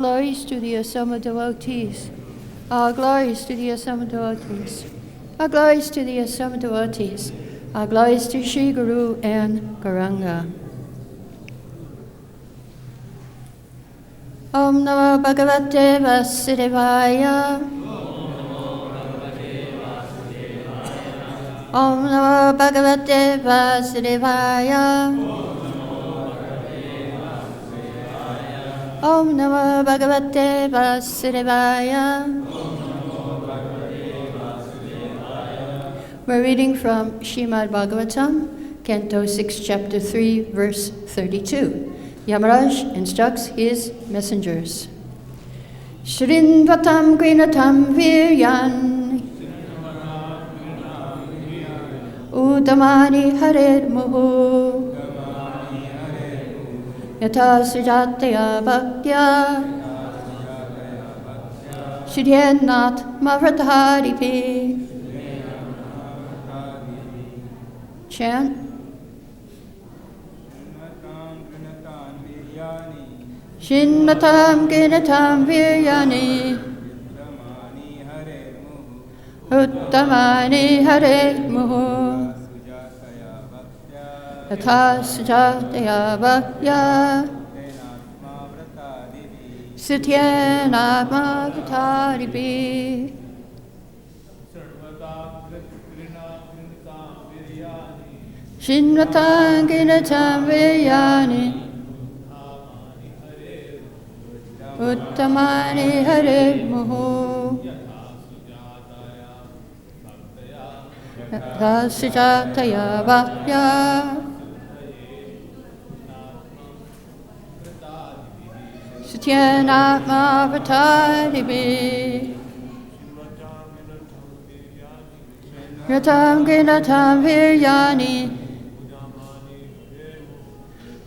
Glories to the assembled devotees. All glories to the assembled devotees. All glories to the assembled devotees. All glories to Sri Guru and Gauranga. Om Namo Bhagavate Vasudevaya. Om Namo Bhagavate Vasudevaya. Om Namo Bhagavate Vasudevaya. We're reading from Srimad Bhagavatam, Canto 6, Chapter 3, Verse 32. Yamaraj instructs his messengers. Shrindvatam grinatam viryan Udamani harer muhu Yata sujataya bhaktya Shridyenat mavrataripi. Chant. Shinmatam ginatam viryani Uttamani hare muhu Yatha sujataya bhaktya Sityena mavrataripi. Shinmatam ginatam viryani Uttamani hare muhu Yatha sujataya bhaktya Sityena mavrataripi. Yatam ginatam viryani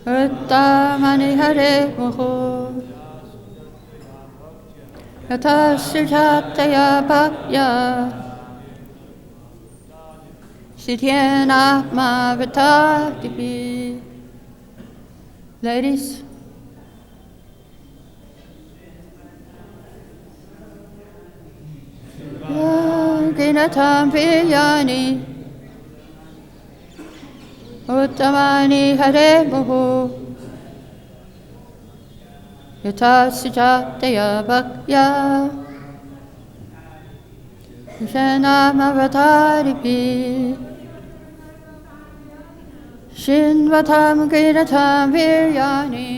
Uttamani hare muhu Yatha sujataya bhaktya Sityena mavrataripi. Ladies. Ginatam viryani Uttamani hare muhu Yatha sujataya bhaktya Sityena mavrataripi. Shinvatam ginatam viryani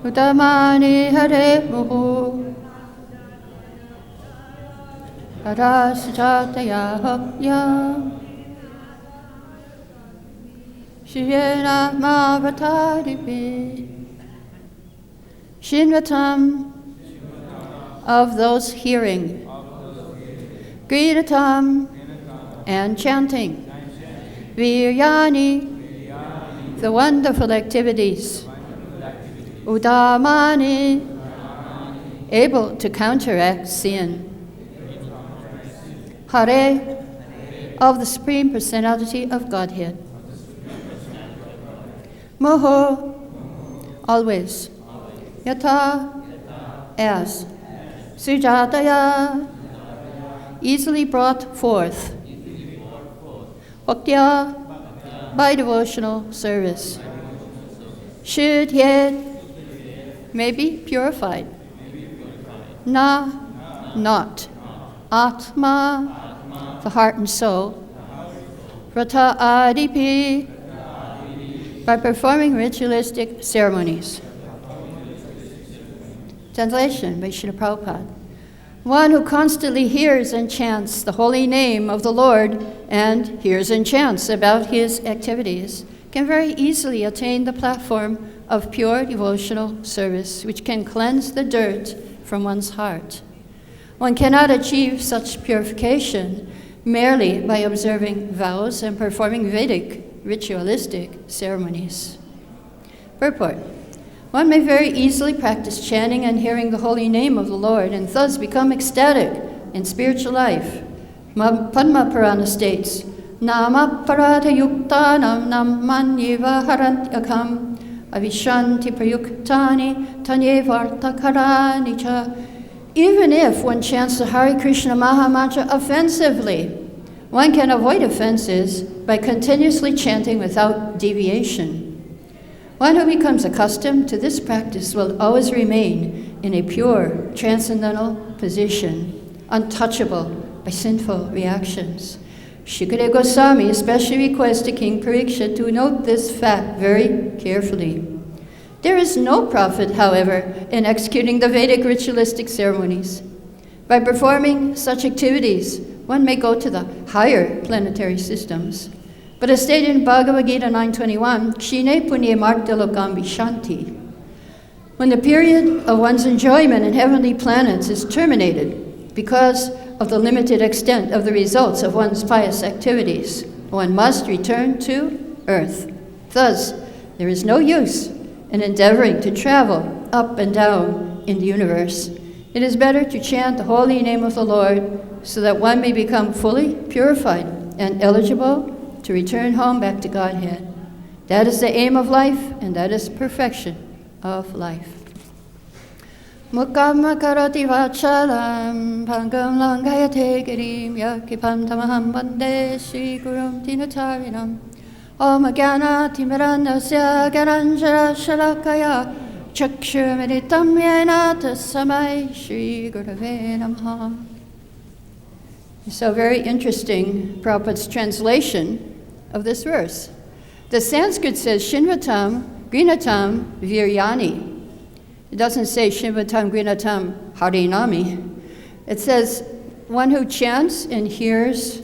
Uttamani hare muhu Yatha sujataya bhaktya Sityena mavrataripi. Shinvatam, of those hearing. Gridatam, and chanting. Viryani, the wonderful activities. Udamani, able to counteract sin. Hare, of the Supreme Personality of Godhead. Moho, always. Yatha, as. Sujataya, easily brought forth. Bhaktya, by devotional service. Shridhyet, may be purified. Na, not. Atma, the heart and soul. Vrata adipi, by performing ritualistic ceremonies. Translation by Srila Prabhupada. One who constantly hears and chants the holy name of the Lord and hears and chants about his activities can very easily attain the platform of pure devotional service, which can cleanse the dirt from one's heart. One cannot achieve such purification merely by observing vows and performing Vedic ritualistic ceremonies. Purport. One may very easily practice chanting and hearing the holy name of the Lord and thus become ecstatic in spiritual life. Padma Purana states, Nama Parata Yuktanam Nam Manyiva Harantyakam avishanti prayuktani tanye vartakarani cha. Even if one chants the Hare Krishna Maha Mantra offensively, one can avoid offenses by continuously chanting without deviation. One who becomes accustomed to this practice will always remain in a pure, transcendental position, untouchable by sinful reactions. Shukadeva Goswami especially requested King Parikshit to note this fact very carefully. There is no profit, however, in executing the Vedic ritualistic ceremonies. By performing such activities, one may go to the higher planetary systems. But as stated in Bhagavad Gita 9:21, Kshine punye martalokam vishanti. When the period of one's enjoyment in heavenly planets is terminated because of the limited extent of the results of one's pious activities, one must return to earth. Thus, there is no use in endeavoring to travel up and down in the universe. It is better to chant the holy name of the Lord so that one may become fully purified and eligible to return home back to Godhead. That is the aim of life, and that is perfection of life. Mukama karati vachalam pangam langayate girim yakipam tamaham bande shri gurum tinatarinam Om Gyana Timirandasya Garanjara Shalakaya Chakshurmeditam Yena Tasamai Shri Gurave Namaha. So very interesting, Prabhupada's translation of this verse. The Sanskrit says Shinvatam Grinatam Viryani. It doesn't say Shinvatam Grinatam Harinami. It says one who chants and hears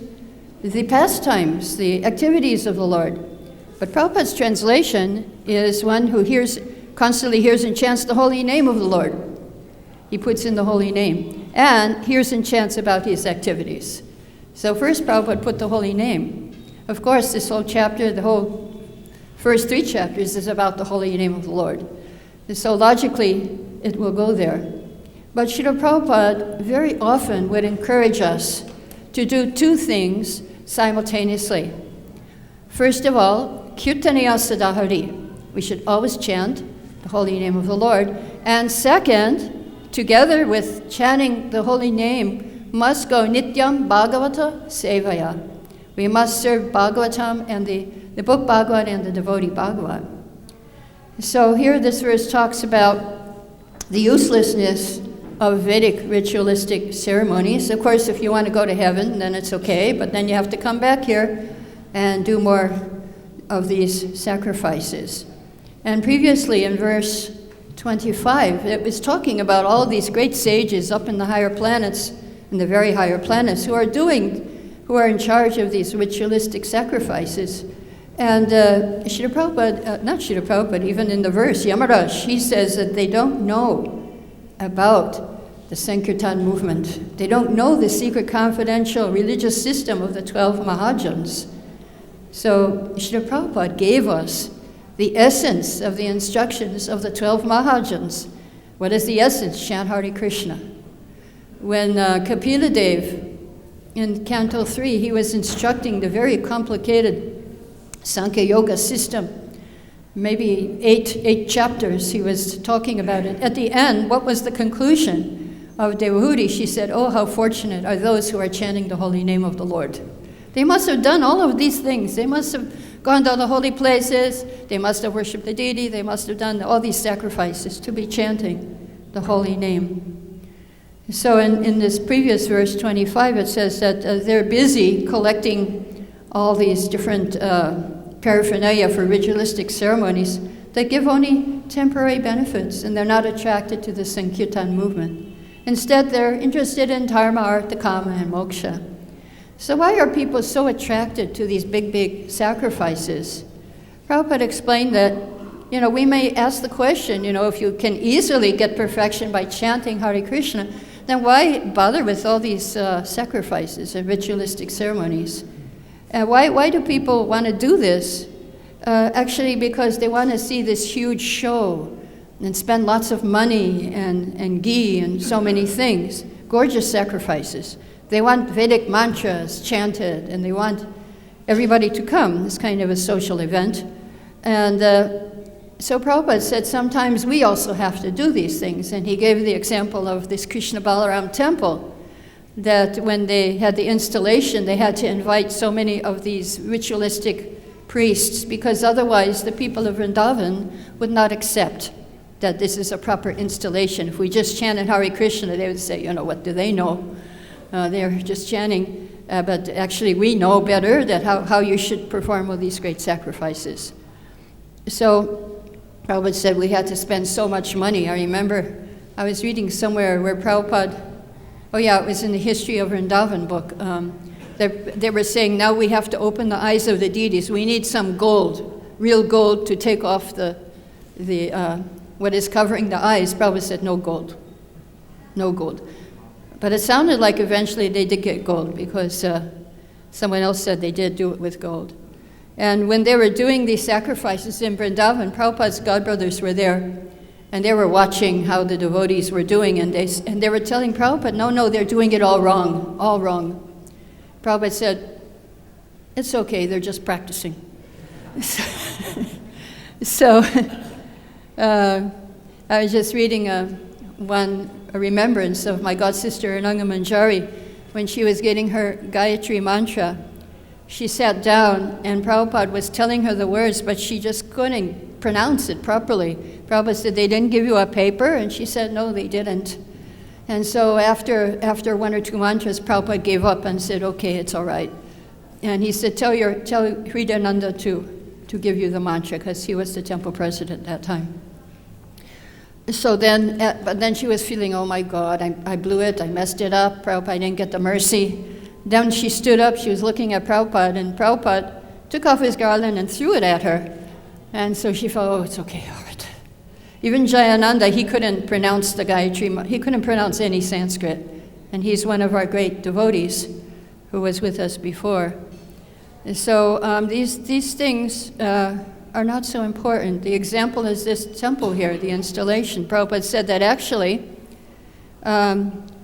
the pastimes, the activities of the Lord. But Prabhupada's translation is one who constantly hears and chants the holy name of the Lord. He puts in the holy name and hears and chants about his activities. So first Prabhupada put the holy name. Of course, this whole chapter, the whole first 3 chapters is about the holy name of the Lord. And so logically, it will go there. But Srila Prabhupada very often would encourage us to do 2 things simultaneously. First of all, Kirtaniya Sadahari. We should always chant the holy name of the Lord. And second, together with chanting the holy name, must go Nityam Bhagavata Sevaya. We must serve Bhagavatam and the book Bhagavad and the devotee Bhagavad. So here this verse talks about the uselessness of Vedic ritualistic ceremonies. Of course, if you want to go to heaven, then it's okay, but then you have to come back here and do more of these sacrifices. And previously in verse 25, it was talking about all these great sages up in the higher planets, in the very higher planets, who are in charge of these ritualistic sacrifices. And Srila Prabhupada, not Srila Prabhupada, even in the verse, Yamaraj, he says that they don't know about the Sankirtan movement. They don't know the secret confidential religious system of the 12 Mahajans. So Srila Prabhupada gave us the essence of the instructions of the 12 Mahajans. What is the essence? Chant Hare Krishna. When Kapila Dev, in Canto 3, he was instructing the very complicated Sankhya Yoga system. Maybe eight chapters he was talking about it. At the end, what was the conclusion of Devahuti? She said, oh, how fortunate are those who are chanting the holy name of the Lord. They must have done all of these things. They must have gone to the holy places. They must have worshipped the deity. They must have done all these sacrifices to be chanting the holy name. So in this previous verse 25, it says that they're busy collecting all these different paraphernalia for ritualistic ceremonies that give only temporary benefits, and they're not attracted to the Sankirtan movement. Instead, they're interested in dharma, artha, kama, and moksha. So why are people so attracted to these big sacrifices? Prabhupada explained that, we may ask the question, if you can easily get perfection by chanting Hare Krishna, then why bother with all these sacrifices and ritualistic ceremonies? Why do people want to do this? Actually, because they want to see this huge show and spend lots of money and ghee and so many things, gorgeous sacrifices. They want Vedic mantras chanted, and they want everybody to come. It's kind of a social event. And So Prabhupada said sometimes we also have to do these things, and he gave the example of this Krishna Balaram temple, that when they had the installation, they had to invite so many of these ritualistic priests, because otherwise the people of Vrindavan would not accept that this is a proper installation. If we just chanted Hare Krishna, they would say, what do they know? They're just chanting, but actually we know better that how you should perform all these great sacrifices. So Prabhupada said we had to spend so much money. I remember I was reading somewhere where Prabhupada, it was in the History of Vrindavan book, they were saying now we have to open the eyes of the deities. We need some gold, real gold, to take off the what is covering the eyes. Prabhupada said no gold. But it sounded like eventually they did get gold, because someone else said they did do it with gold. And when they were doing these sacrifices in Vrindavan, Prabhupada's godbrothers were there, and they were watching how the devotees were doing, and they were telling Prabhupada, no, they're doing it all wrong. Prabhupada said, it's okay, they're just practicing. So I was just reading a remembrance of my god sister Ananga Manjari. When she was getting her Gayatri mantra, she sat down and Prabhupada was telling her the words, but she just couldn't pronounce it properly. Prabhupada said, they didn't give you a paper? And she said, no, they didn't. And so after one or two mantras, Prabhupada gave up and said, okay, it's all right. And he said, tell Hridayananda to give you the mantra, because he was the temple president at that time. So then she was feeling, oh my God, I blew it, I messed it up, Prabhupada didn't get the mercy. Then she stood up, she was looking at Prabhupada, and Prabhupada took off his garland and threw it at her. And so she felt, oh, it's okay, all right. Even Jayananda, he couldn't pronounce the Gayatri, he couldn't pronounce any Sanskrit. And he's one of our great devotees who was with us before. And so these things are not so important. The example is this temple here, the installation. Prabhupada said that actually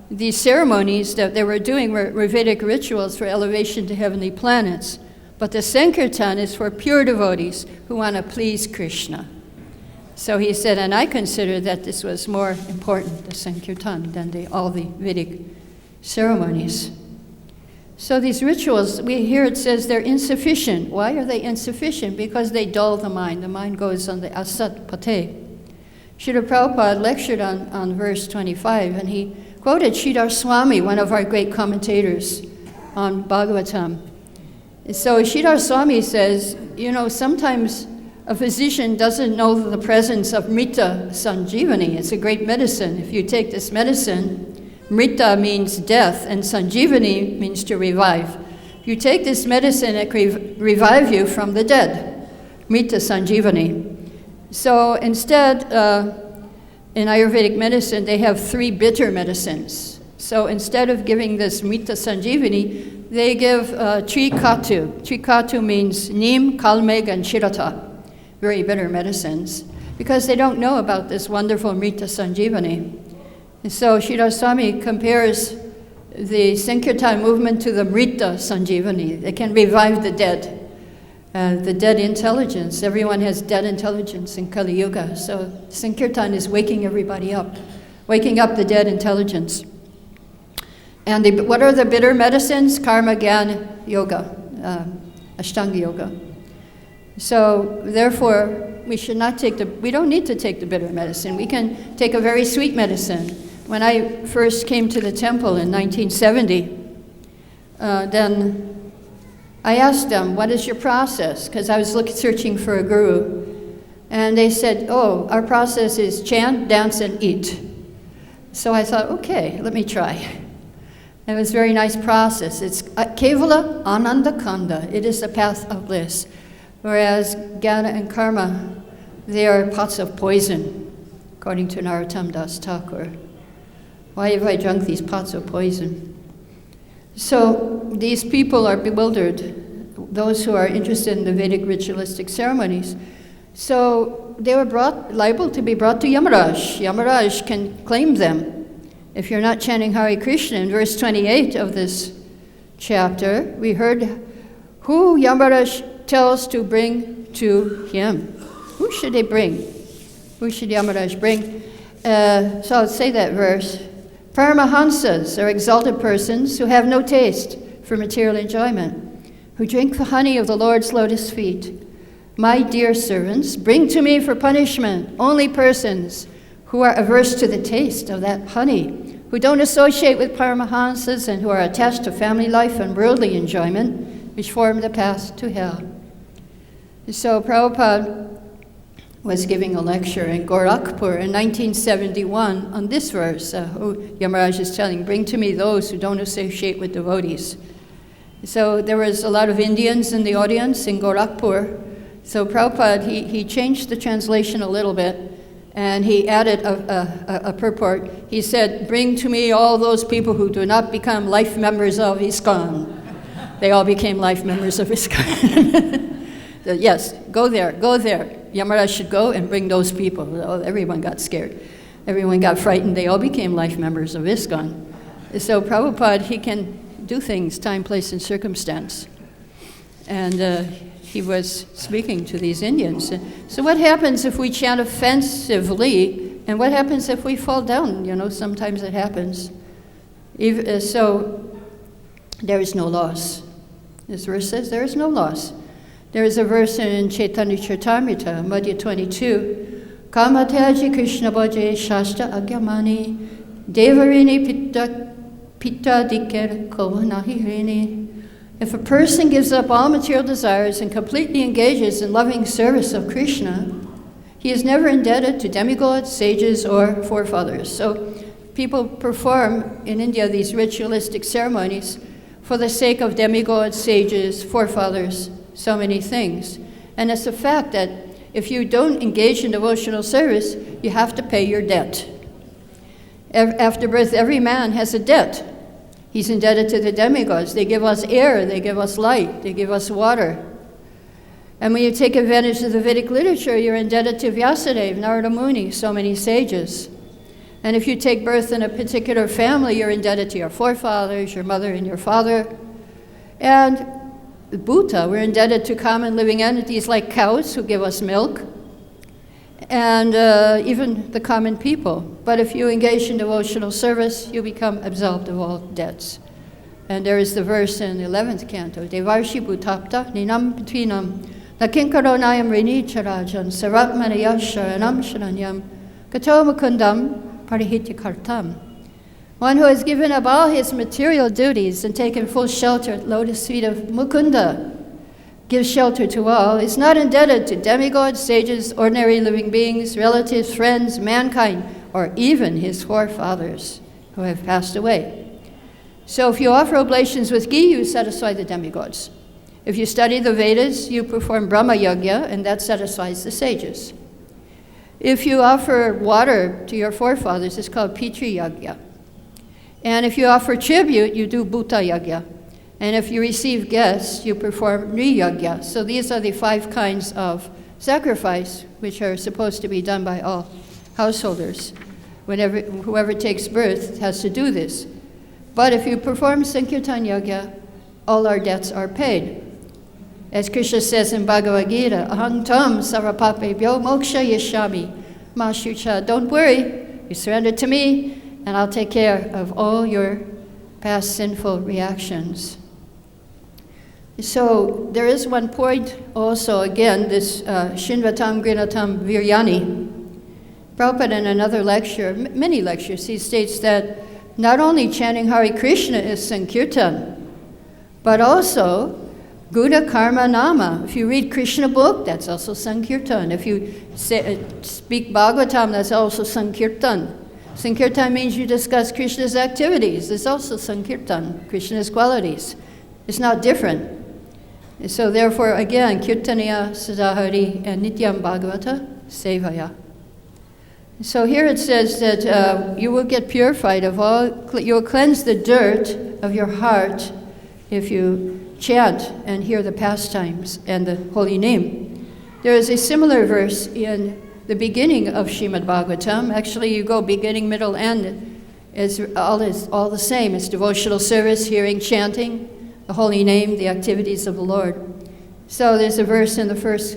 these ceremonies that they were doing were Vedic rituals for elevation to heavenly planets. But the Sankirtan is for pure devotees who want to please Krishna. So he said, and I consider that this was more important, the Sankirtan, than all the Vedic ceremonies. So these rituals, here it says they're insufficient. Why are they insufficient? Because they dull the mind. The mind goes on the asat pate. Srila Prabhupada lectured on verse 25, and he quoted Sridhar Swami, one of our great commentators on Bhagavatam. So Sridhar Swami says, sometimes a physician doesn't know the presence of Mrita Sanjivani. It's a great medicine. If you take this medicine, Mrita means death, and Sanjivani means to revive. If you take this medicine, it can revive you from the dead. Mrita Sanjivani. So instead, in Ayurvedic medicine, they have 3 bitter medicines. So instead of giving this Mrita Sanjivani, they give Trikatu. Trikatu means Neem, Kalmeg, and Chirata. Very bitter medicines, because they don't know about this wonderful Mrita Sanjivani. And so Sridhar Swami compares the Sankirtan movement to the Mrita Sanjivani. They can revive the dead intelligence. Everyone has dead intelligence in Kali Yuga. So Sankirtan is waking everybody up, waking up the dead intelligence. And what are the bitter medicines? Karma, Jnana, Yoga, Ashtanga Yoga. So therefore, we don't need to take the bitter medicine. We can take a very sweet medicine. When I first came to the temple in 1970, then I asked them, what is your process? Because I was searching for a guru. And they said, oh, our process is chant, dance, and eat. So I thought, okay, let me try. It was a very nice process. It's Kevala Ananda Kanda. It is the path of bliss. Whereas Jnana and Karma, they are pots of poison, according to Narottam Das Thakur. Why have I drunk these pots of poison? So these people are bewildered, those who are interested in the Vedic ritualistic ceremonies. So they were liable to be brought to Yamaraj. Yamaraj can claim them. If you're not chanting Hare Krishna, in verse 28 of this chapter, we heard who Yamaraj tells to bring to him. who should they bring? Who should Yamaraj bring? So I'll say that verse. Paramahansas are exalted persons who have no taste for material enjoyment, who drink the honey of the Lord's lotus feet. My dear servants, bring to me for punishment only persons who are averse to the taste of that honey, who don't associate with Paramahansas and who are attached to family life and worldly enjoyment, which form the path to hell. So Prabhupada was giving a lecture in Gorakhpur in 1971 on this verse, who Yamaraj is telling, bring to me those who don't associate with devotees. So there was a lot of Indians in the audience in Gorakhpur. So Prabhupada, he changed the translation a little bit, and he added a purport. He said, bring to me all those people who do not become life members of ISKCON. They all became life members of ISKCON. Yes, go there. Yamaraj should go and bring those people. Oh, everyone got scared. Everyone got frightened. They all became life members of ISKCON. So Prabhupada, he can do things, time, place, and circumstance. And he was speaking to these Indians. So what happens if we chant offensively, and what happens if we fall down? Sometimes it happens. So there is no loss. This verse says there is no loss. There is a verse in Chaitanya Charitamrita, Madhya 22, Kamataji Krishna Bhaje Shasta Agyamani Devarini Pitta Diker Kovanahirini. If a person gives up all material desires and completely engages in loving service of Krishna, he is never indebted to demigods, sages, or forefathers. So people perform in India these ritualistic ceremonies for the sake of demigods, sages, forefathers, so many things. And it's a fact that if you don't engage in devotional service, you have to pay your debt. After birth, every man has a debt. He's indebted to the demigods. They give us air, they give us light, they give us water. And when you take advantage of the Vedic literature, you're indebted to Vyasadeva, Narada Muni, so many sages. And if you take birth in a particular family, you're indebted to your forefathers, your mother and your father. And Bhuta, we're indebted to common living entities like cows who give us milk, and even the common people. But if you engage in devotional service, you become absolved of all debts. And there is the verse in the 11th canto, Devarshi Bhutapta Ninam Pitvinam Nakinkaronayam Rini Charajan Saratmanayasha Anam Sharanyam Kato Mukundam Parihitya Kartam. One who has given up all his material duties and taken full shelter at the lotus feet of Mukunda, gives shelter to all, is not indebted to demigods, sages, ordinary living beings, relatives, friends, mankind, or even his forefathers who have passed away. So if you offer oblations with ghee, you satisfy the demigods. If you study the Vedas, you perform Brahma Yajna, and that satisfies the sages. If you offer water to your forefathers, it's called Pitri Yajna. And if you offer tribute, you do Bhuta Yajna. And if you receive guests, you perform Nri Yajna. So these are the 5 kinds of sacrifice which are supposed to be done by all householders. Whoever takes birth has to do this. But if you perform Sankirtan Yajna, all our debts are paid. As Krishna says in Bhagavad Gita, Aham tam sarvapapebhyo moksha yashami ma shucha. Don't worry, you surrender to me, and I'll take care of all your past sinful reactions. So there is one point also, again, this Shinvatam Grinatam Viryani. Prabhupada in another lecture, many lectures, he states that not only chanting Hare Krishna is Sankirtan, but also Guna Karma Nama. If you read Krishna book, that's also Sankirtan. If you speak Bhagavatam, that's also Sankirtan. Sankirtan means you discuss Krishna's activities. It's also Sankirtan, Krishna's qualities. It's not different. And so therefore, again, Kirtaniya Sadahari and Nityam Bhagavata Sevaya. So here it says that you will get purified of all, you will cleanse the dirt of your heart if you chant and hear the pastimes and the holy name. There is a similar verse in the beginning of Srimad Bhagavatam. Actually, you go beginning, middle, end. Is all the same. It's devotional service, hearing, chanting, the holy name, the activities of the Lord. So there's a verse in the first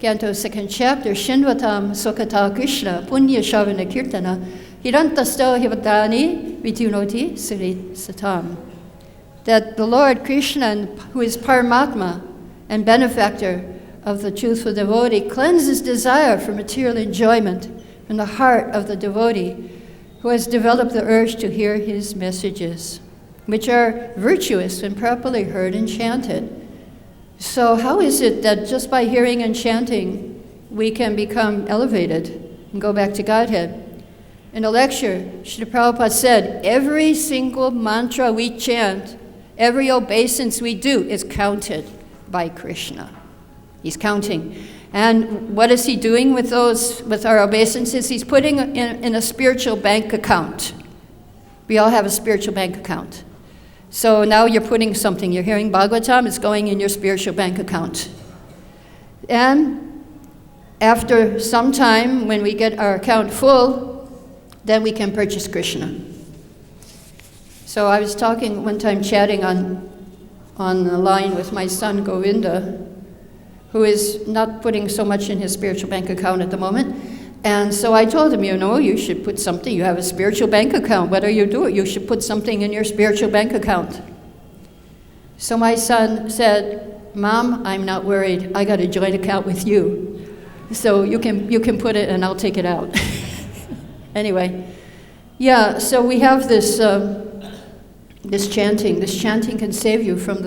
Canto 2nd chapter, Shinvatam Sukata Krishna Punya Shavana Kirtana Hirantasto Hivatani Vitunoti Sri Satam. That the Lord Krishna, who is Paramatma and benefactor of the truthful devotee, cleanses desire for material enjoyment in the heart of the devotee who has developed the urge to hear his messages, which are virtuous when properly heard and chanted. So how is it that just by hearing and chanting, we can become elevated and go back to Godhead? In a lecture, Srila Prabhupada said, every single mantra we chant, every obeisance we do is counted by Krishna. He's counting. And what is he doing with our obeisances? He's putting in a spiritual bank account. We all have a spiritual bank account. So now you're putting something. You're hearing Bhagavatam, it's going in your spiritual bank account. And after some time, when we get our account full, then we can purchase Krishna. So I was talking one time, chatting on the line with my son Govinda, who is not putting so much in his spiritual bank account at the moment. And so I told him, you should put something. You have a spiritual bank account. Whatever you do, you should put something in your spiritual bank account. So my son said, Mom, I'm not worried. I got a joint account with you. So you can put it and I'll take it out. Anyway, yeah, so we have this chanting. This chanting can save you from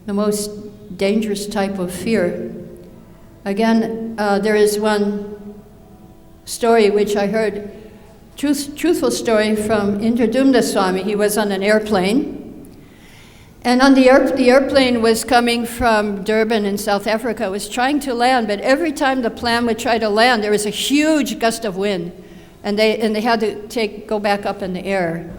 the most dangerous type of fear. Again, there is one story which I heard, truthful story from Indradumna Swami. He was on an airplane, and on the airplane was coming from Durban in South Africa, was trying to land, but every time the plane would try to land, there was a huge gust of wind, and they had to go back up in the air.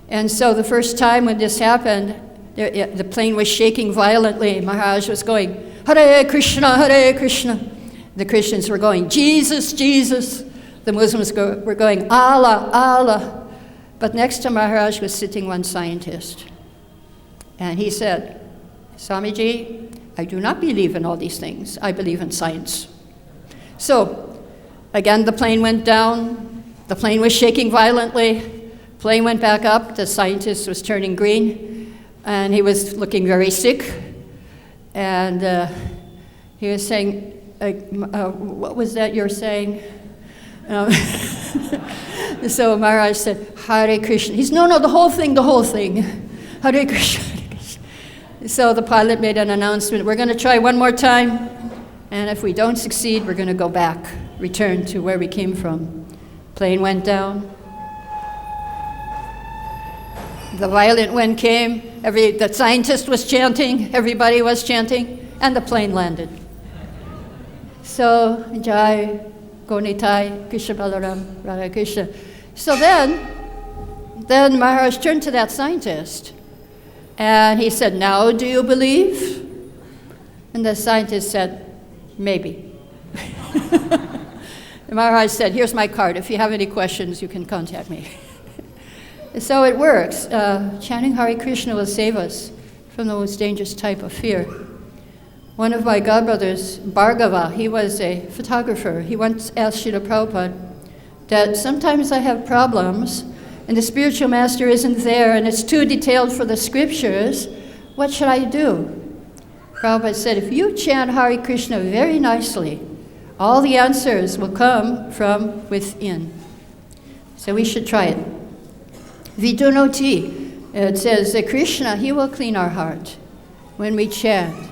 And so the first time when this happened, the plane was shaking violently. Maharaj was going, Hare Krishna, Hare Krishna. The Christians were going, Jesus, Jesus. The Muslims were going, Allah, Allah. But next to Maharaj was sitting one scientist. And he said, Swamiji, I do not believe in all these things. I believe in science. So, again, the plane went down. The plane was shaking violently. Plane went back up. The scientist was turning green. And he was looking very sick. And he was saying, what was that you're saying? So Maharaj said, Hare Krishna. He's, no, the whole thing. Hare Krishna, Hare Krishna. So the pilot made an announcement, we're going to try one more time, and if we don't succeed, we're going to go back, return to where we came from. Plane went down. The violent wind came. The scientist was chanting, everybody was chanting, and the plane landed. So, Jai, Gonitai, Krishna Balaram, Radha Krishna. So then Maharaj turned to that scientist, and he said, now do you believe? And the scientist said, maybe. And Maharaj said, here's my card. If you have any questions, you can contact me. So it works. Chanting Hare Krishna will save us from the most dangerous type of fear. One of my godbrothers, Bhargava, he was a photographer. He once asked Srila Prabhupada that sometimes I have problems and the spiritual master isn't there and it's too detailed for the scriptures. What should I do? Prabhupada said, if you chant Hare Krishna very nicely, all the answers will come from within. So we should try it. Vidunoti, it says that Krishna, he will clean our heart when we chant.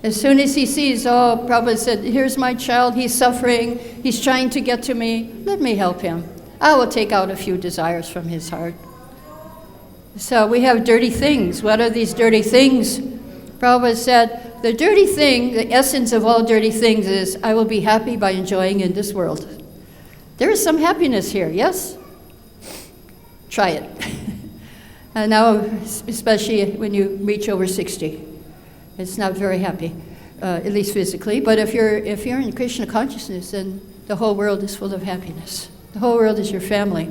As soon as he sees, Prabhupada said, here's my child, he's suffering, he's trying to get to me, let me help him. I will take out a few desires from his heart. So we have dirty things. What are these dirty things? Prabhupada said, the dirty thing, the essence of all dirty things is, I will be happy by enjoying in this world. There is some happiness here, yes? Try it. And now, especially when you reach over 60. It's not very happy, at least physically. But if you're in Krishna consciousness, then the whole world is full of happiness. The whole world is your family.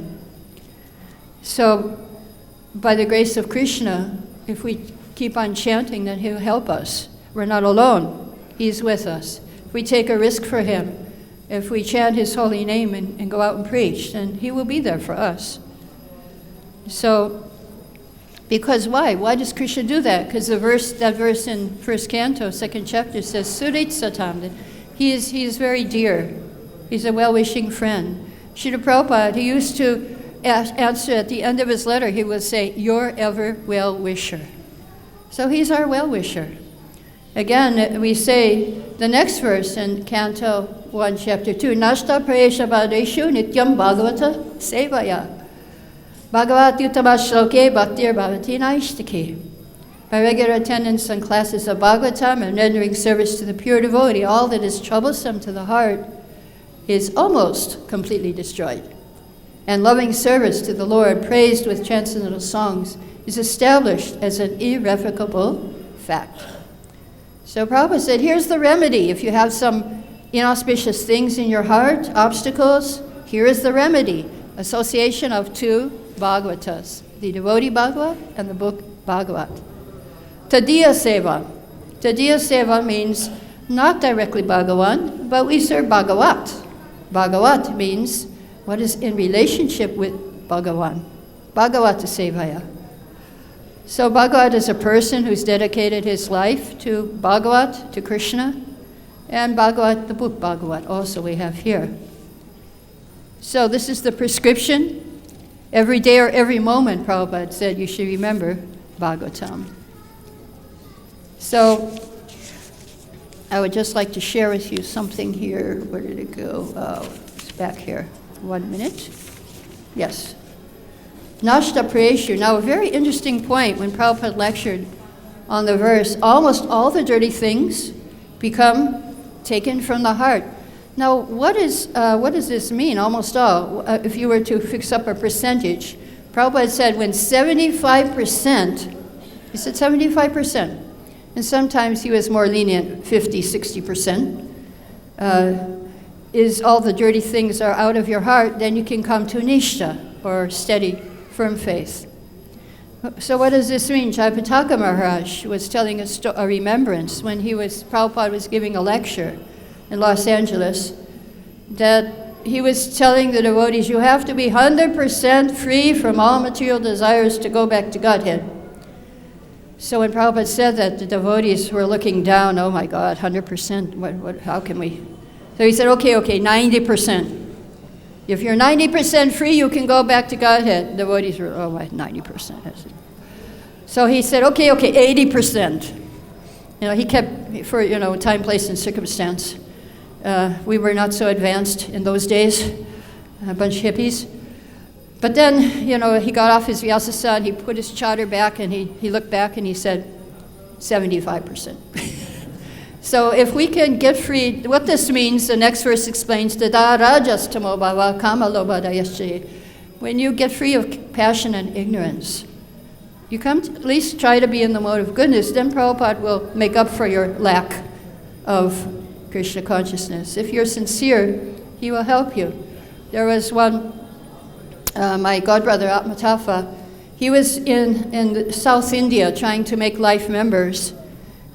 So, by the grace of Krishna, if we keep on chanting, then he'll help us. We're not alone. He's with us. If we take a risk for him, if we chant his holy name and go out and preach, then he will be there for us. So, because why? Why does Krishna do that? Because that verse in first canto, second chapter says, Surit Satam, that he is very dear. He's a well-wishing friend. Srila Prabhupada, he used to answer at the end of his letter, he would say, your ever well-wisher. So he's our well-wisher. Again, we say the next verse in Canto 1, Chapter 2, Nashta Prayesha Bhadeshu Nityam Bhagavata Sevaya. Bhagavati Uttama Shloke Bhaktir Bhavati Naishtaki. By regular attendance on classes of Bhagavatam and rendering service to the pure devotee, all that is troublesome to the heart is almost completely destroyed. And loving service to the Lord, praised with transcendental songs, is established as an irrevocable fact. So Prabhupada said, here's the remedy. If you have some inauspicious things in your heart, obstacles, here is the remedy. Association of two Bhagavatas, the devotee Bhagavat and the book Bhagavat. Tadiya Seva. Tadiya Seva means not directly Bhagavan, but we serve Bhagavat. Bhagavat means what is in relationship with Bhagavan. Bhagavata Sevaya. So Bhagavat is a person who's dedicated his life to Bhagavat, to Krishna, and Bhagavat, the book Bhagavat, also we have here. So this is the prescription. Every day or every moment, Prabhupada said, you should remember Bhagavatam. So I would just like to share with you something here. Where did it go? Oh, it's back here. 1 minute. Yes. Nashta Prayeshu. Now, a very interesting point when Prabhupada lectured on the verse, almost all the dirty things become taken from the heart. Now, what does this mean, almost all? If you were to fix up a percentage, Prabhupada said when 75%, he said 75%, and sometimes he was more lenient, 50, 60%, is all the dirty things are out of your heart, then you can come to nishta, or steady, firm faith. So what does this mean? Jayapataka Maharaj was telling a remembrance when Prabhupada was giving a lecture in Los Angeles, that he was telling the devotees, you have to be 100% free from all material desires to go back to Godhead. So when Prabhupada said that, the devotees were looking down, oh my God, 100%, how can we? So he said, okay, 90%. If you're 90% free, you can go back to Godhead. The devotees were, oh, 90%. So he said, okay, 80%. He kept, for, time, place, and circumstance. We were not so advanced in those days, a bunch of hippies. But then, he got off his Vyasasana, he put his chadar back, and he looked back and he said, 75%. So if we can get free, what this means, the next verse explains, Tada rajas tamo bhava kama lobha dayasya. When you get free of passion and ignorance, you come to at least try to be in the mode of goodness, then Prabhupada will make up for your lack of Krishna consciousness. If you're sincere, he will help you. There was one, my godbrother Atmatafa, he was in South India trying to make life members,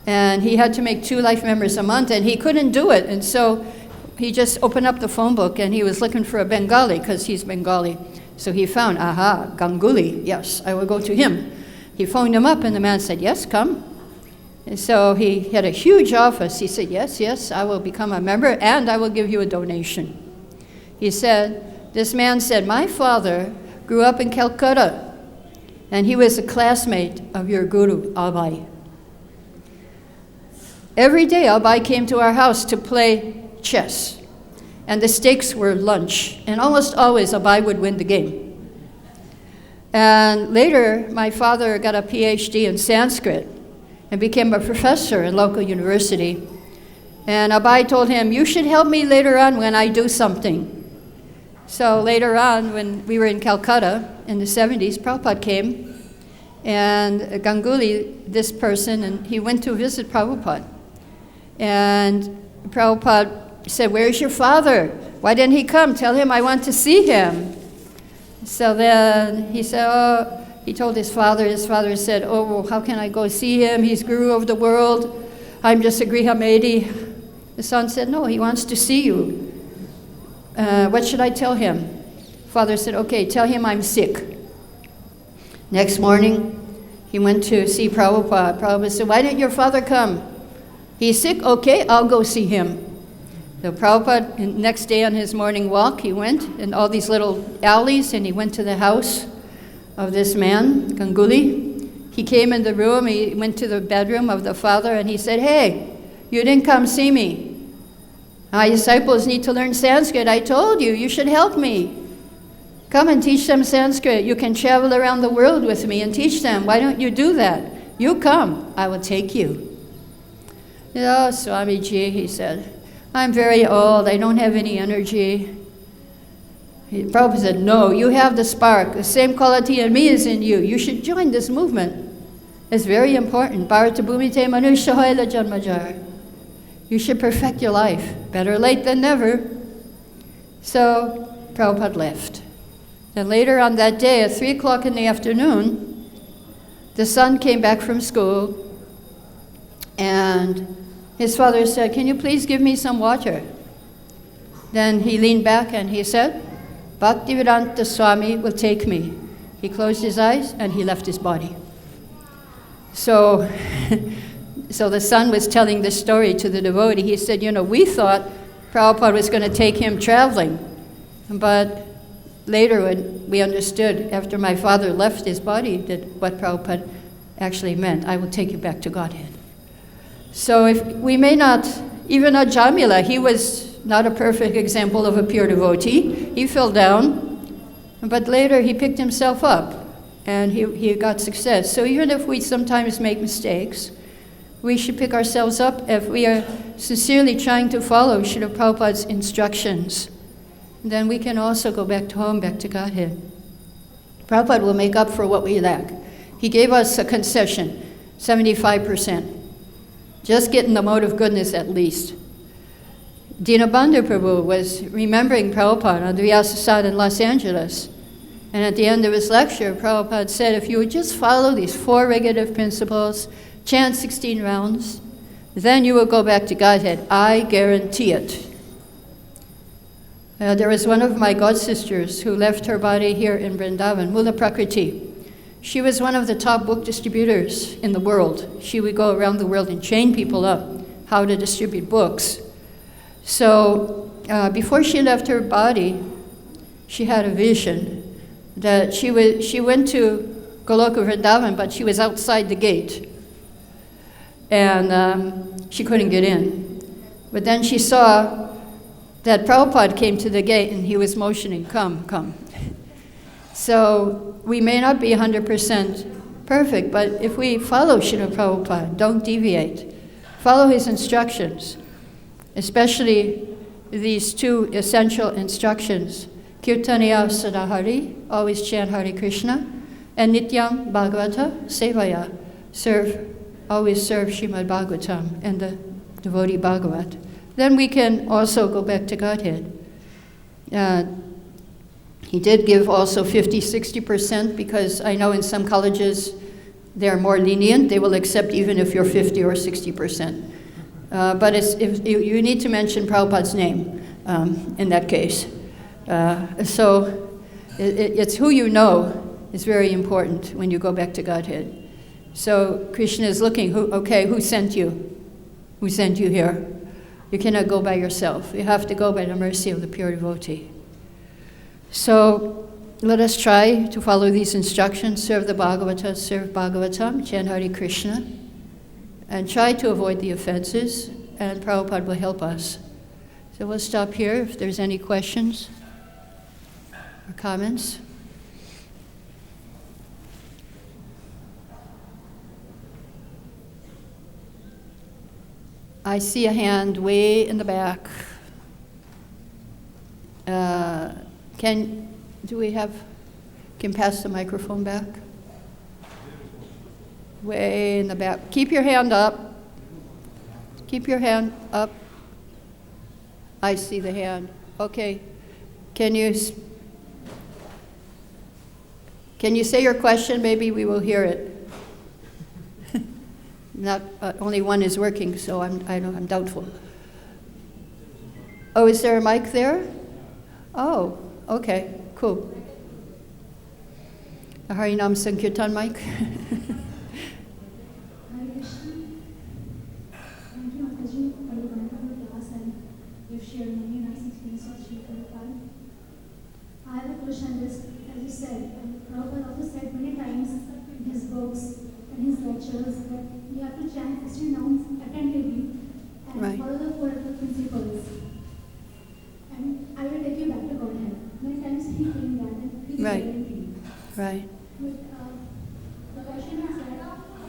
and he had to make 2 life members a month, and he couldn't do it, and so he just opened up the phone book, and he was looking for a Bengali, because he's Bengali. So he found, Ganguly, yes, I will go to him. He phoned him up, and the man said, yes, come. And so he had a huge office. He said, yes, I will become a member, and I will give you a donation. He said, this man said, my father grew up in Calcutta, and he was a classmate of your guru, Abai. Every day, Abai came to our house to play chess, and the stakes were lunch, and almost always Abai would win the game. And later, my father got a PhD in Sanskrit and became a professor in local university. And Abai told him, you should help me later on when I do something. So later on, when we were in Calcutta in the 70s, Prabhupada came, and Ganguly, this person, and he went to visit Prabhupada. And Prabhupada said, where's your father? Why didn't he come? Tell him I want to see him. So then he said, he told his father. His father said, well, how can I go see him? He's guru of the world. I'm just a Grihamedi. The son said, no, he wants to see you. What should I tell him? Father said, okay, tell him I'm sick. Next morning, he went to see Prabhupada. Prabhupada said, why didn't your father come? He's sick? Okay, I'll go see him. So Prabhupada, next day on his morning walk, he went in all these little alleys, and he went to the house of this man, Ganguly. He came in the room, he went to the bedroom of the father, and he said, hey, you didn't come see me. My disciples need to learn Sanskrit. I told you, you should help me. Come and teach them Sanskrit. You can travel around the world with me and teach them. Why don't you do that? You come, I will take you. Oh, Swamiji, he said, I'm very old. I don't have any energy. Prabhupada said, no, you have the spark. The same quality in me is in you. You should join this movement. It's very important. Bharata Bhumite Manusya Hoila Janmajar. You should perfect your life. Better late than never. So Prabhupada left. Then later on that day, at 3 o'clock in the afternoon, the son came back from school, and his father said, can you please give me some water? Then he leaned back and he said, Bhaktivedanta Swami will take me. He closed his eyes and he left his body. So the son was telling this story to the devotee. He said, we thought Prabhupada was going to take him traveling, but later, when we understood, after my father left his body, that what Prabhupada actually meant, I will take you back to Godhead. So if we may not, even Ajamila, he was not a perfect example of a pure devotee. He fell down, but later he picked himself up, and he got success. So even if we sometimes make mistakes, we should pick ourselves up if we are sincerely trying to follow Srila Prabhupada's instructions. Then we can also go back to home, back to Godhead. Prabhupada will make up for what we lack. He gave us a concession, 75%. Just get in the mode of goodness at least. Dinabandhu Prabhu was remembering Prabhupada on the Vyasasad in Los Angeles. And at the end of his lecture, Prabhupada said, if you would just follow these 4 regulative principles, chant 16 rounds, then you will go back to Godhead. I guarantee it. There was one of my god sisters who left her body here in Vrindavan, Mula Prakriti. She was one of the top book distributors in the world. She would go around the world and train people up how to distribute books. So before she left her body, she had a vision that she went to Goloka Vrindavan, but she was outside the gate. And she couldn't get in. But then she saw that Prabhupada came to the gate and he was motioning, come, come. So we may not be 100% perfect, but if we follow Srila Prabhupada, don't deviate. Follow his instructions, especially these 2 essential instructions. Kirtaniya Sadahari, always chant Hare Krishna, and Nityam Bhagavata Sevaya, always serve Srimad Bhagavatam and the devotee Bhagavat. Then we can also go back to Godhead. He did give also 50-60% because I know in some colleges they're more lenient. They will accept even if you're 50 or 60%. But if you need to mention Prabhupada's name in that case. So it's who you know is very important when you go back to Godhead. So Krishna is looking, who sent you? Who sent you here? You cannot go by yourself. You have to go by the mercy of the pure devotee. So let us try to follow these instructions, serve the Bhagavata, serve Bhagavatam, chant Hare Krishna, and try to avoid the offenses, and Prabhupada will help us. So we'll stop here if there's any questions or comments. I see a hand way in the back. Can pass the microphone back? Way in the back. Keep your hand up. Keep your hand up. I see the hand. Okay. Can you say your question? Maybe we will hear it. Not only one is working, so I'm doubtful. Oh, is there a mic there? Oh, okay, cool. A Harinam Sankirtan mic. I have a question, just as you said, Prabhupada also said many times in his books and his lectures that you have to chant 16 nouns attentively and Right. follow the 4 principles. And I will take you back to Godhead. Many times he came back and he Right. guaranteed. Right. But the question is that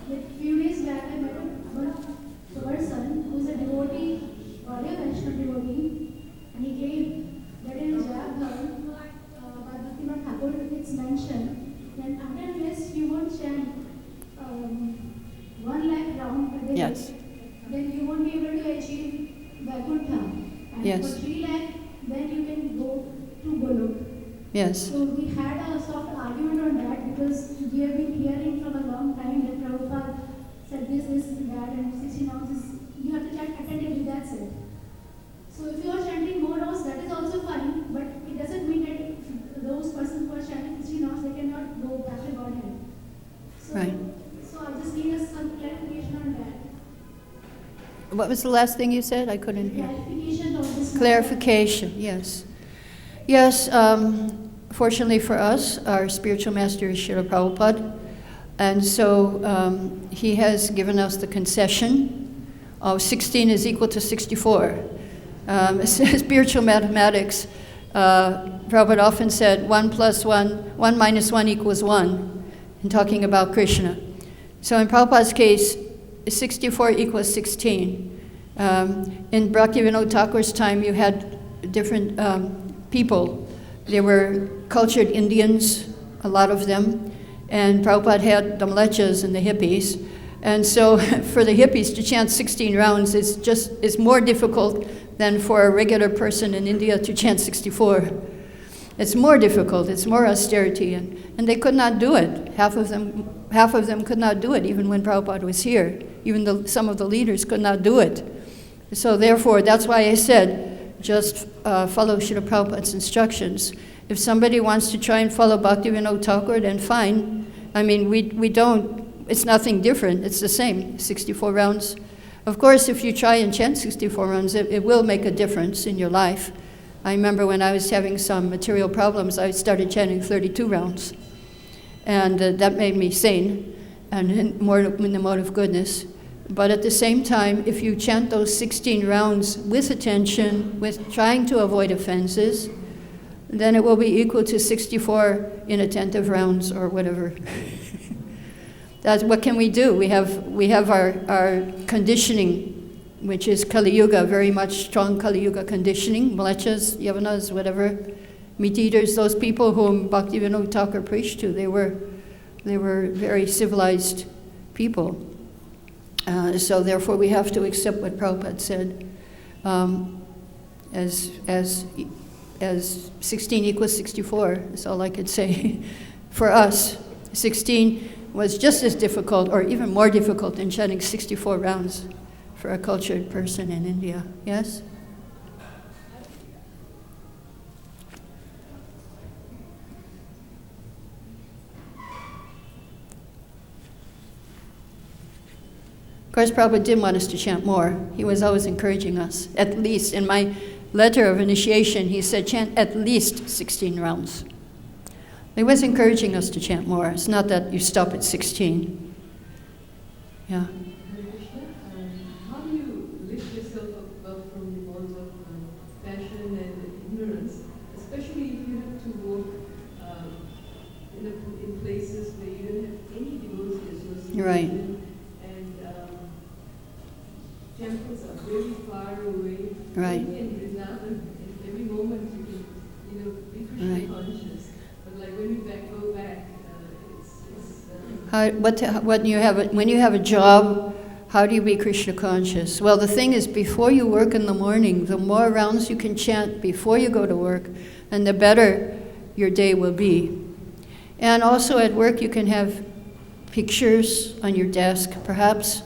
a few days back I met a person who is a devotee, or a Vaishnava devotee, and he came that in Jagdhar, by Bhaktivinoda Thakur, it's mentioned that after this you won't chant 1 lakh round a day. Yes. Then you won't be able to achieve Vaikuntha. And Yes. for 3 lakh, then you can go to Golok. Yes. So we had a soft argument on that because we have been hearing from a long time that Prabhupada said this, that, and 16 ounces. You have to chant attentively, that's it. So if you are chanting more rounds, that is also fine, but it doesn't mean that if those persons who are chanting 16 rounds, they cannot go back to Godhead. So, Right. So I just need some clarification on that. What was the last thing you said? I couldn't hear. Clarification of this. Clarification, yes. Yes, fortunately for us, our spiritual master is Srila Prabhupada, and so he has given us the concession of 16 is equal to 64. Spiritual mathematics, Prabhupada often said 1 plus 1, 1 minus 1 equals 1, in talking about Krishna. So in Prabhupada's case, 64 equals 16. In Bhaktivinoda Thakur's time, you had different people. There were cultured Indians, a lot of them, and Prabhupada had the mlechas and the hippies. And so for the hippies to chant 16 rounds is more difficult than for a regular person in India to chant 64. It's more difficult, it's more austerity, and they could not do it. Half of them could not do it, even when Prabhupada was here. Even some of the leaders could not do it. So therefore, that's why I said, just follow Srila Prabhupada's instructions. If somebody wants to try and follow Bhaktivinoda Thakur, then fine. I mean, we don't, it's nothing different, it's the same, 64 rounds. Of course, if you try and chant 64 rounds, it will make a difference in your life. I remember when I was having some material problems, I started chanting 32 rounds. And that made me sane and more in the mode of goodness. But at the same time, if you chant those 16 rounds with attention, with trying to avoid offenses, then it will be equal to 64 inattentive rounds or whatever. That's what can we do? We have our conditioning, which is Kali Yuga, very much strong Kali Yuga conditioning, mlechas, yavanas, whatever, meat eaters, those people whom Bhaktivinoda Thakur preached to, they were very civilized people. So therefore we have to accept what Prabhupada said, as 16 equals 64, is all I could say. For us, 16 was just as difficult, or even more difficult than chanting 64 rounds for a cultured person in India. Yes? Of course, Prabhupada didn't want us to chant more. He was always encouraging us. At least, in my letter of initiation, he said, chant at least 16 rounds. He was encouraging us to chant more. It's not that you stop at 16. Yeah. How do you lift yourself up from the bonds of passion and ignorance, especially if you have to work in places where you don't have any devotee association? Right. And temples are very far away. Right. Even in Vrindavan, at every moment you can, be Krishna Right. conscious. But like when you go back, When you have a job, how do you be Krishna conscious? Well, the thing is, before you work in the morning, the more rounds you can chant before you go to work, and the better your day will be. And also at work, you can have pictures on your desk, perhaps,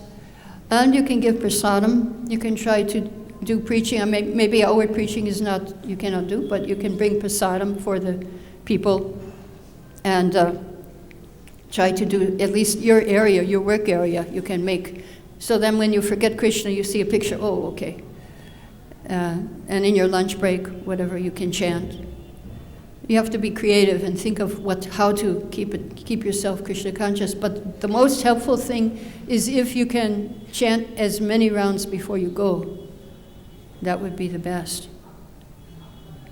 and you can give prasadam. You can try to do preaching. I mean, maybe outward preaching is not, you cannot do, but you can bring prasadam for the people and try to do at least your area, your work area, you can make. So then when you forget Krishna, you see a picture, oh, okay. And in your lunch break, whatever, you can chant. You have to be creative and think of how to keep yourself Krishna conscious. But the most helpful thing is if you can chant as many rounds before you go. That would be the best.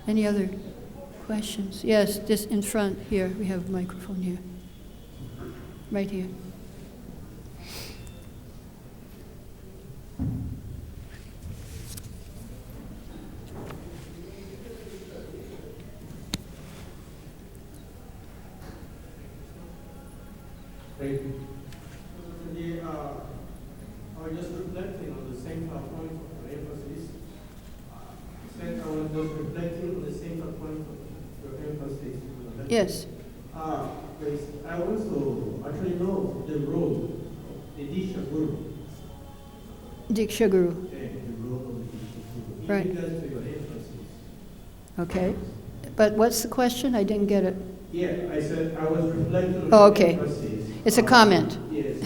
Any other questions? Yes, just in front here. We have a microphone here. Right here. Thank you. I was just reflecting on the same point of emphasis. I was just reflecting on the same point of your emphasis. Yes. I also actually know the role of the Diksha Guru. Diksha Guru. The role of the Diksha Guru. Right. In regards to your emphasis. Okay. But what's the question? I didn't get it. Yeah, I said I was reflecting on Oh, the okay. emphasis. It's a comment. Yes,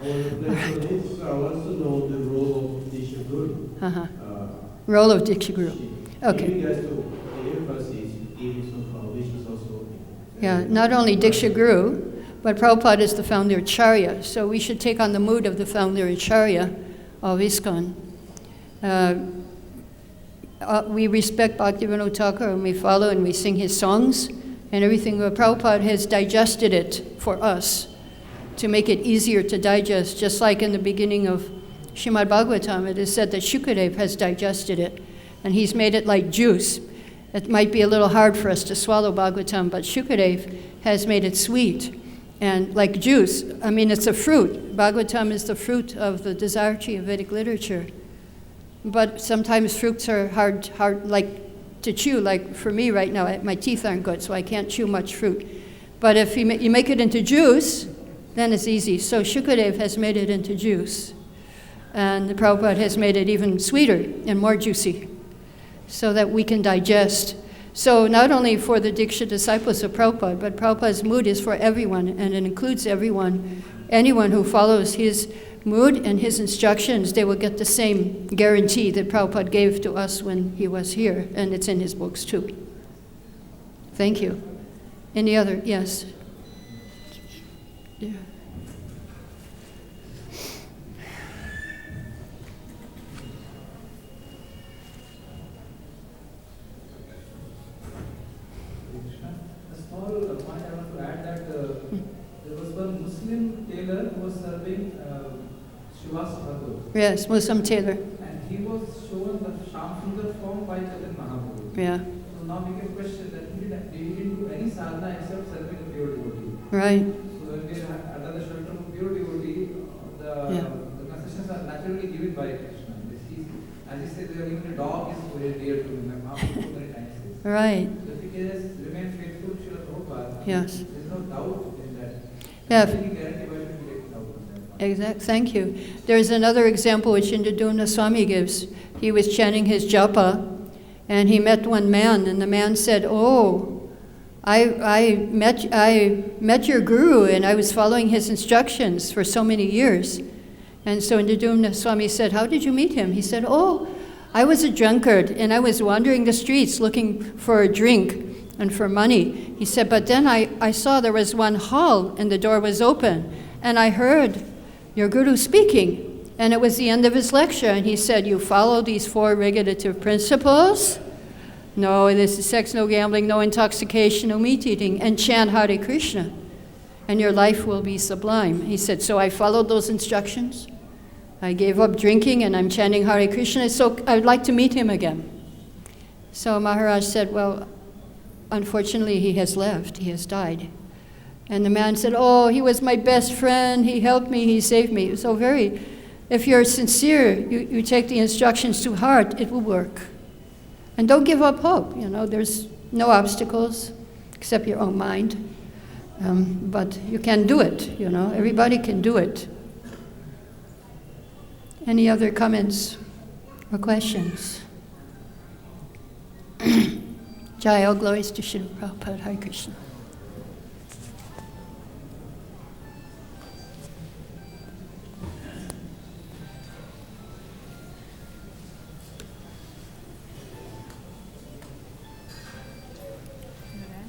I was reflecting on it, so I want to know the role of Diksha Guru. Uh-huh. Role of Diksha Guru. Okay. In regards to the emphasis given so far, which is also... Yeah, not only Diksha Guru, but Prabhupada is the founder Acharya, so we should take on the mood of the founder Acharya of ISKCON. We respect Bhaktivinoda Thakur and we follow and we sing his songs and everything, but Prabhupada has digested it for us to make it easier to digest, just like in the beginning of Srimad Bhagavatam, it is said that Shukadev has digested it, and he's made it like juice. It might be a little hard for us to swallow Bhagavatam, but Shukadev has made it sweet and like juice. I mean, it's a fruit. Bhagavatam is the fruit of the desire tree of Vedic literature. But sometimes fruits are hard like to chew. Like for me right now, my teeth aren't good, so I can't chew much fruit. But if you make it into juice, then it's easy. So Shukadev has made it into juice. And the Prabhupada has made it even sweeter and more juicy so that we can digest. So not only for the Diksha disciples of Prabhupada, but Prabhupada's mood is for everyone, and it includes everyone. Anyone who follows his mood and his instructions, they will get the same guarantee that Prabhupada gave to us when he was here, and it's in his books too. Thank you. Any other? Yes. Yeah. A small point I want to add that there was one Muslim tailor who was serving Srivas Thakur. Yes, Muslim tailor. And he was shown the Shyam Sundar form by Chaitanya Mahaprabhu. Yeah. So now we can question that he didn't do any sadhana except serving a pure devotee. Right. So when we have another shelter from pure devotee, the concessions are naturally given by Krishna. As he said, even a dog is very dear to him. Mahaprabhu many times says. Right. So if we can just remain faithful to Srila Prabhupada, Yes. there's no doubt in that. Yeah. Any guarantee why should we get doubt on that? Exact. Thank you. There's another example which Indraduna Swami gives. He was chanting his japa, and he met one man, and the man said, "Oh, I met your guru, and I was following his instructions for so many years." And so Indraduna Swami said, "How did you meet him?" He said, "Oh, I was a drunkard, and I was wandering the streets looking for a drink and for money." He said, "But then I saw there was one hall, and the door was open, and I heard your guru speaking, and it was the end of his lecture, and he said, 'You follow these 4 regulative principles? No, this is sex, no gambling, no intoxication, no meat eating, and chant Hare Krishna, and your life will be sublime.'" He said, "So I followed those instructions. I gave up drinking, and I'm chanting Hare Krishna, so I'd like to meet him again." So Maharaj said, "Well, unfortunately, he has left. He has died." And the man said, "Oh, he was my best friend. He helped me. He saved me." So if you're sincere, you take the instructions to heart, it will work. And don't give up hope. There's no obstacles except your own mind. But you can do it. Everybody can do it. Any other comments or questions? Jai, all glories to Srila Prabhupada. Hare Krishna.